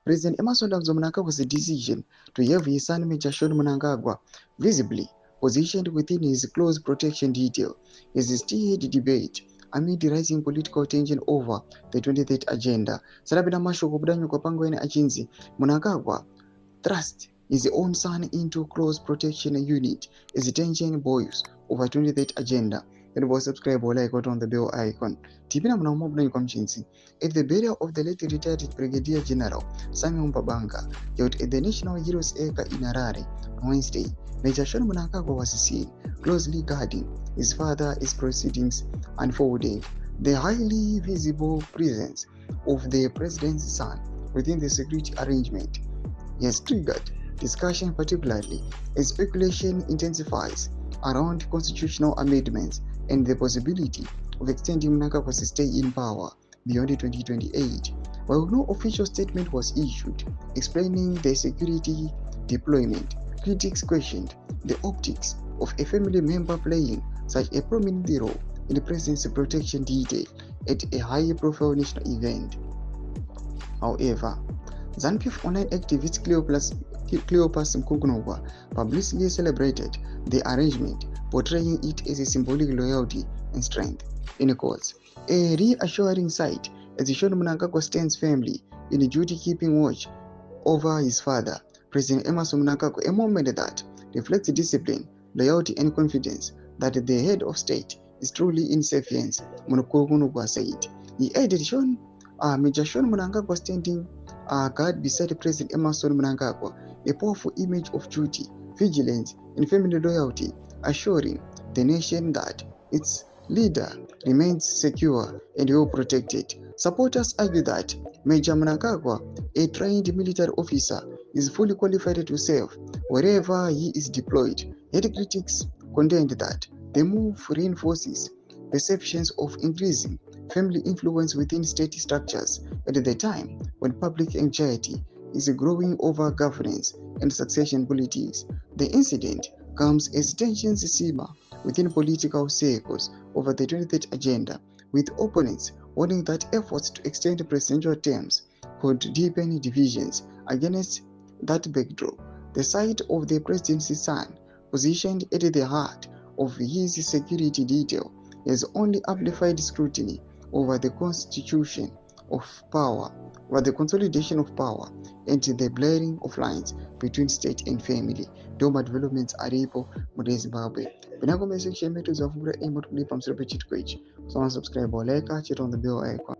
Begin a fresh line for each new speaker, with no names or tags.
President Emmerson Mnangagwa's decision to have his son Major Sean Mnangagwa visibly positioned within his close protection detail is still the debate amid rising political tension over the 23rd agenda. Sarabina mashoko kudanyuka pangwene achinzi Mnangagwa thrust his own son into close protection unit as tension boils over 23rd agenda. And was subscribe or like on the bell icon. Tipina mnaumobna mchinzi. At the burial of the late retired Brigadier General Samuel Mpabanga held at the National Heroes Acre in Harare on Wednesday, Major Sean Mnangagwa was seen closely guarding his father's proceedings unfolded. The highly visible presence of the president's son within the security arrangement has triggered discussion, particularly as speculation intensifies around constitutional amendments and the possibility of extending Mnangagwa's stay in power beyond 2028. While no official statement was issued explaining the security deployment, critics questioned the optics of a family member playing such a prominent role in the president's protection detail at a high-profile national event. However, ZANU-PF online activist Cleopas Mkunkunogwa publicly celebrated the arrangement, portraying it as a symbolic loyalty and strength. In quotes, a reassuring sight as Sean Mnangagwa stands firmly in duty keeping watch over his father, President Emmerson Mnangagwa, a moment that reflects discipline, loyalty, and confidence that the head of state is truly in safe hands, Mnangagwa said. He added Major Sean Mnangagwa standing guard beside President Emmerson Mnangagwa, a powerful image of duty, vigilance, and family loyalty, assuring the nation that its leader remains secure and well protected. Supporters argue that Major Mnangagwa, a trained military officer, is fully qualified to serve wherever he is deployed. Yet critics contend that the move reinforces perceptions of increasing family influence within state structures at the time when public anxiety is growing over governance and succession politics. The incident comes as tensions simmer within political circles over the 23rd agenda, with opponents warning that efforts to extend presidential terms could deepen divisions. Against that backdrop, the sight of the president's son positioned at the heart of his security detail has only amplified scrutiny over the constitution of power, over the consolidation of power, and the blurring of lines between state and family. Doma developments aripo mu Zimbabwe. Pinako section metu za fungura emo tulipa msoro pe chitko ichi. So subscribe or like, check on the bell icon.